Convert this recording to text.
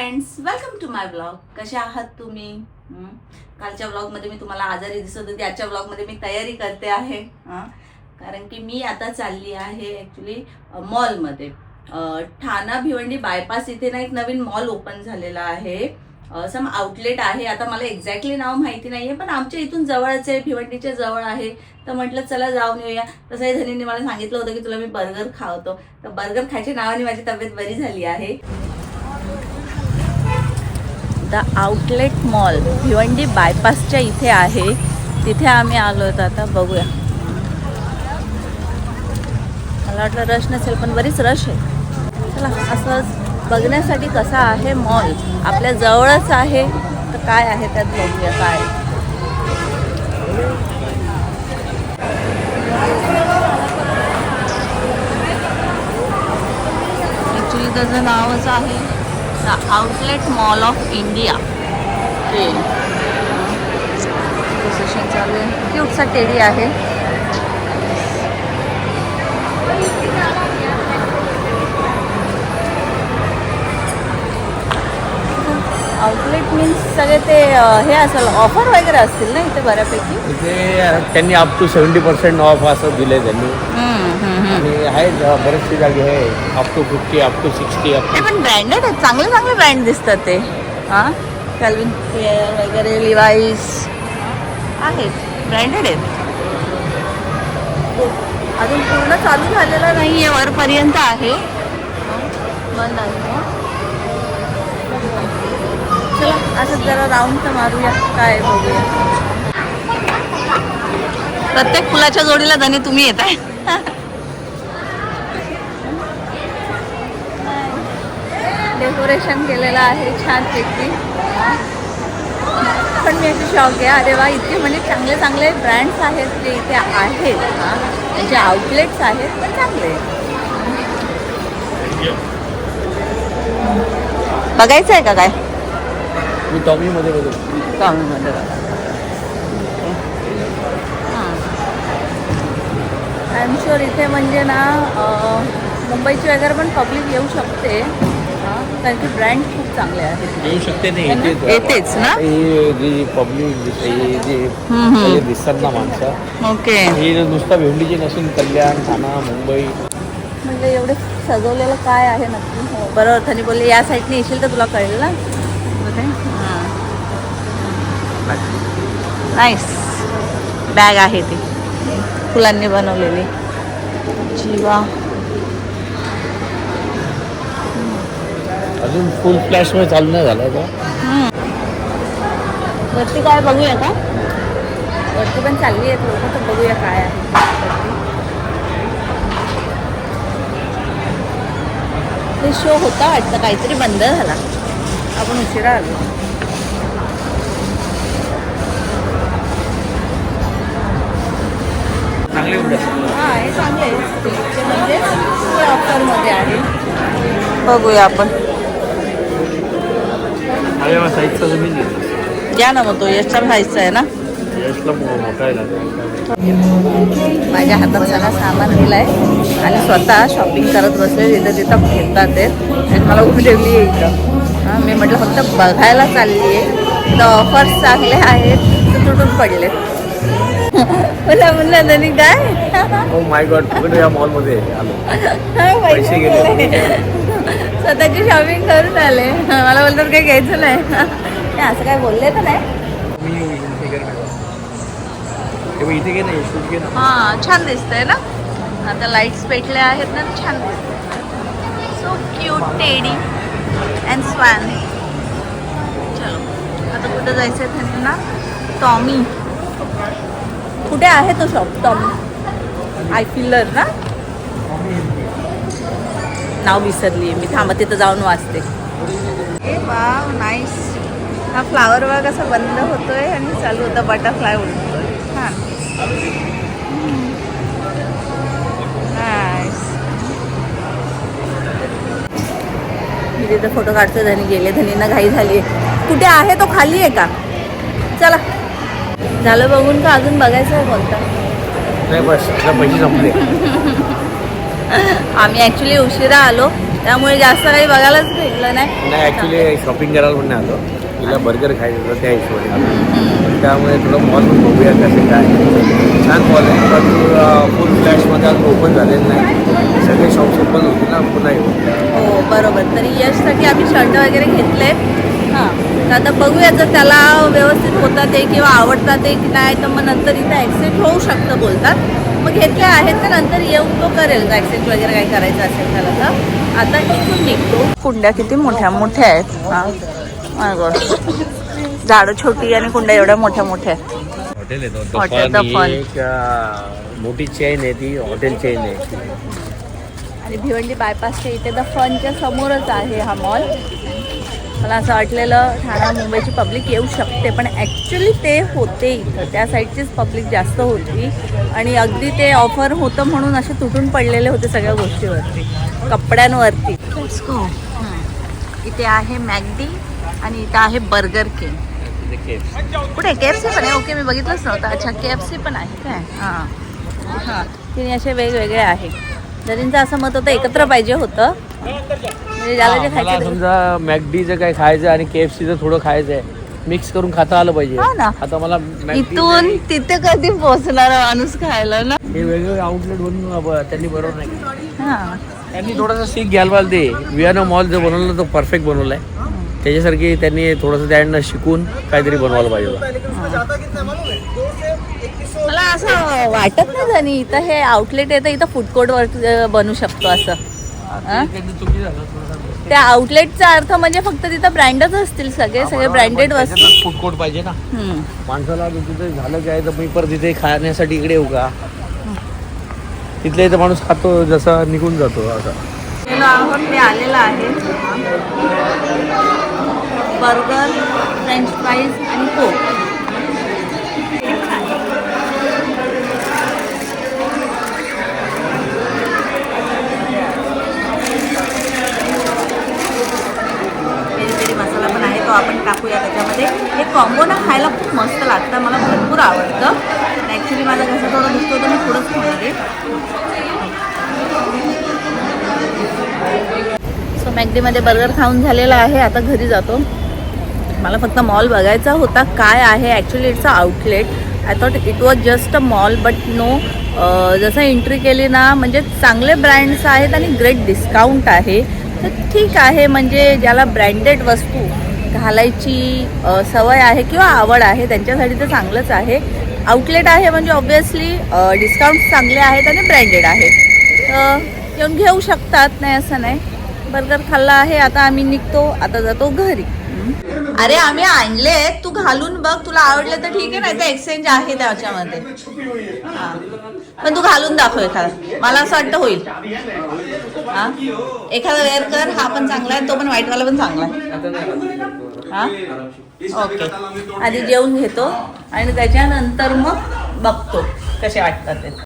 Friends, welcome to my blog. कशा आहात तुम्ही? कालच्या ब्लॉगमध्ये मी तुम्हाला आजारी दिसत होती. आजच्या ब्लॉगमध्ये मी तयारी करते आहे कारण की मी आता चालली आहे ॲक्च्युली मॉलमध्ये. ठाणा भिवंडी बायपास इथे ना एक नवीन मॉल ओपन झालेला आहे. सम आउटलेट आहे. आता मला एक्झॅक्टली नाव माहिती नाहीये, पण आमच्या इथून जवळच आहे, भिवंडीच्या जवळ आहे. तर म्हटलं चला जाऊन येऊया. तसंही धनीने मला सांगितलं होतं की तुला मी बर्गर खावतो, तर बर्गर खायच्या नावाने माझी तब्येत बरी झाली आहे. द आउटलेट मॉल भिवंडी बायपासच्या इथे आहे. तिथे आम्ही आलो होतो. आता बघूया. मला वाटलं रश नसेल, पण बरीच रश आहे. चला असं बघण्यासाठी कसा आहे मॉल. आपल्या जवळच आहे, तर काय आहे त्यात बघूया काय. ॲक्च्युली त्याचं नावच आहे the outlet mall of India. Session चालू आहे. क्यूटचा टेडी आहे. आउटलेट मीन्स सगळे ते हे असेल, ऑफर वगैरे असतील ना इथे बऱ्यापैकी. इथे त्यांनी अप टू 70% ऑफ असं दिले त्यांनी. आणि आहेत बरेचसे जागे आहे अप टू 50, अप टू 60. ते पण ब्रँडेड आहेत, चांगले चांगले ब्रँड दिसतात ते. हां, कॅल्विन क्लेअर वगैरे, लिवाईस आहेत, ब्रँडेड आहेत. अजून पूर्ण चालू झालेलं नाही आहे, वरपर्यंत आहे. बंद आहे. चला असं जरा राऊंड तर मारूया, काय बघूया. प्रत्येक फुलाच्या जोडीला धनी तुम्ही येत आहे. डेकोरेशन केलेलं आहे छानपैकी. पण मी अशी शॉक आहे, अरे वा, इतके म्हणजे चांगले चांगले ब्रँड्स आहेत जे इथे आहेत. त्यांचे आउटलेट्स आहेत, पण चांगले. बघायचं आहे का काय? मी टॉमीमध्ये बघतो. टॉमीमध्ये आय एम शुअर इथे म्हणजे ना मुंबईची वगैरे पण पब्लिक येऊ शकते, कारण की ब्रँड खूप चांगले आहेत. येऊ शकते नाही, येतेच ना. ही जी पब्लिक जे दिसतात ना माणसं, ओके. ही नुसतं भेंडीची नसून कल्याण, ठाणा, मुंबई, म्हणजे एवढे सजवलेलं काय आहे नक्की. बरोबर, धनी बोलले या साईडने येशील तर तुला कळेल ना. नाईस बॅग आहे ती फुलांनी बनवलेली. जीवा अजून फुल फ्लॅश मध्ये चालू नाही झालं का? वरती काय बघूया का? वरती पण चालली आहेत लोक, तर बघूया काय आहे. ते शो होता वाटतं, काहीतरी बंद झाला, आपण उशिरा आलो. चांगले हां, हे चांगले आहे. म्हणजे ते ऑफरमध्ये आहे. बघूया आपण. अरे साईजचा जमीन घ्या ना मग, तो यशच्या साईजचा आहे ना. माझ्या हातात सगळा सामान दिला आहे आणि स्वतः शॉपिंग करत बसले. तिथं तिथं फिरतात ते आणि मला उभी ठेवली आहे इथं. हां, मी म्हटलं फक्त बघायला चालली आहे. तर ऑफर्स चांगले आहेत, तर तुटून पडले. मला म्हणलं तरी काय. ओ माय गॉड, कुठे या मॉलमध्ये आलो, पैसे गेले. स्वतःची शॉपिंग करून आले. मला बोलतात काही घ्यायचं नाही. असं काय बोलले तर नाही. इथे घे ना, शूट घे ना. हां, छान दिसतंय ना. आता लाईट्स पेटल्या आहेत ना, छान दिसतंय. So cute teddy and swan. चलो आता कुठं जायचं आहे त्यांना? टॉमी. कुठे आहे तो शॉप? टॉमी आय फिलर ना. नाव विसरली मी, थांबा तिथं जाऊन वाचते. ए वाव, नाईस. हा फ्लावर बघ कसं बंद होतोय आणि चालू होतं, बटरफ्लाय उडतोय. छान. नाईस. मी तिथं फोटो काढतो. धनी गेले, धनींना घाई झाली आहे. कुठे आहे तो? खाली आहे का? चला, झालं बघून का अजून बघायचं आहे कोणता? नाही, बस पैसे संपले. आम्ही ॲक्च्युली उशिरा आलो. त्यामुळे जास्त काही बघायलाच भेटलं नाही. नाही ॲक्च्युली शॉपिंग करायला पण नाही आलो, तिला बर्गर खायचं होतं त्या हिशोबाने आलो. त्यामुळे थोडं मॉल पण बघूया कसं काय. छान मॉल आहे पण फुल फ्लॅशमध्ये अजून ओपन झालेलं नाही. सगळे शॉप्स ओपन होते ना पुन्हा येऊ. हो बरोबर. तरी यशसाठी आम्ही शर्ट वगैरे घेतले. हां, तर आता बघूया जर त्याला व्यवस्थित होतात ते किंवा आवडतात ते की नाही, तर मग नंतर इथं ॲक्सेप्ट होऊ शकतं बोलतात. मग घेतले आहेत तर नंतर येऊन तो करेल ॲक्सेप्ट वगैरे काही करायचं असेल त्याला. तर आता इथून निघतो. कुंड्या किती मोठ्या मोठ्या आहेत. हां माय गॉड, झाडं छोटी आणि कुंड्या एवढ्या मोठ्या मोठ्या आहेत. Hotel hotel the fun. एक मोठी चेन आहे, ती हॉटेल चेन आहे. आणि भिवंडी बायपासच्या इथे द फनच्या समोरच आहे हा मॉल. मला असं वाटलेलं ठाणा मुंबईची पब्लिक येऊ शकते, पण ॲक्च्युली ते होते इथं. त्या साईडचीच पब्लिक जास्त होती आणि अगदी ते ऑफर होतं म्हणून असे तुटून पडलेले होते सगळ्या गोष्टीवरती, कपड्यांवरती. Let's go. इथे आहे मॅगडी आणि इथं आहे बर्गर किंग. कुठे KFC पण आहे? ओके, मी बघितलंच नव्हतं. अच्छा, KFC पण आहे काय? हां हां, तिने असे वेगवेगळे आहे. जरींचं असं मत होतं एकत्र पाहिजे होतं, म्हणजे ज्याला जे मला खायचं. समजा मॅगडीचं काय खायचं आणि KFCचं थोडं खायचं आहे, मिक्स करून खाता आलं पाहिजे. हा ना. आता मला इथून तिथे कधी पोहोचणार माणूस खायला ना. हे वेगवेगळे आउटलेट बनवून त्यांनी बरोबर नाही. हां, त्यांनी थोडासा सीख घ्यायला पाहिजे. ते वियानो मॉल जो बनवला तो परफेक्ट बनवला आहे. त्याच्यासारखी त्यांनी थोडंसं त्यांना शिकून काहीतरी बनवायला पाहिजे. मला असं वाटत नाही जणी इथं हे आउटलेट येतं, इथं फूड कोर्टवर बनवू शकतो असं. हां? त्या आउटलेटचा अर्थ म्हणजे फक्त तिथं ब्रँडच असतील, सगळे ब्रँडेड वस्तू. फूड कोर्ट पाहिजे ना माणसाला. तिथे झालं काय तर मी परत तिथे खाण्यासाठी इकडे येऊ का? तिथल्या इथं माणूस खातो जसं निघून जातो असं. आहोत, ते आलेलं आहे बर्गर, फ्रेंच फ्राईज आणि कोक. पेरी पेरी मसाला पण आहे, तो आपण टाकूया त्याच्यामध्ये. हे कॉम्बो ना खायला खूप मस्त लागतं, मला भरपूर आवडतं. ॲक्च्युली माझा घसा थोडा दुखतो तर मी थोडंच खाणार आहे. सो मॅगडीमध्ये बर्गर खाऊन झालेला आहे, आता घरी जातो. मला फक्त मॉल बघायचा होता काय आहे. Actually it's a outlet. I thought it was just a mall but no. जसं एंट्री केली ना, म्हणजे चांगले ब्रँड्स आहेत आणि ग्रेट डिस्काउंट आहे. तर ठीक आहे, म्हणजे ज्याला ब्रँडेड वस्तू घालायची सवय आहे किंवा आवड आहे त्यांच्यासाठी तर चांगलंच आहे. आउटलेट आहे म्हणजे ऑब्वियसली डिस्काउंट्स चांगले आहेत आणि ब्रँडेड आहे, तर येऊन घेऊ शकतात, नाही असं नाही. बर्गर खाल्ला आहे, आता आम्ही निघतो. आता जातो घरी. अरे आम्ही आणले, तू घालून बघ, तुला आवडले तर ठीक आहे, नाही तर एक्सचेंज आहे त्याच्यामध्ये. हां, पण तू घालून दाखव एखादा, मला असं वाटतं होईल. हां, एखादा वेअर कर. हा पण चांगला आहे, तो पण व्हाईटवाला पण चांगला आहे. हां ओके, आधी जेवून घेतो आणि त्याच्यानंतर मग बघतो कसे वाटतात ते.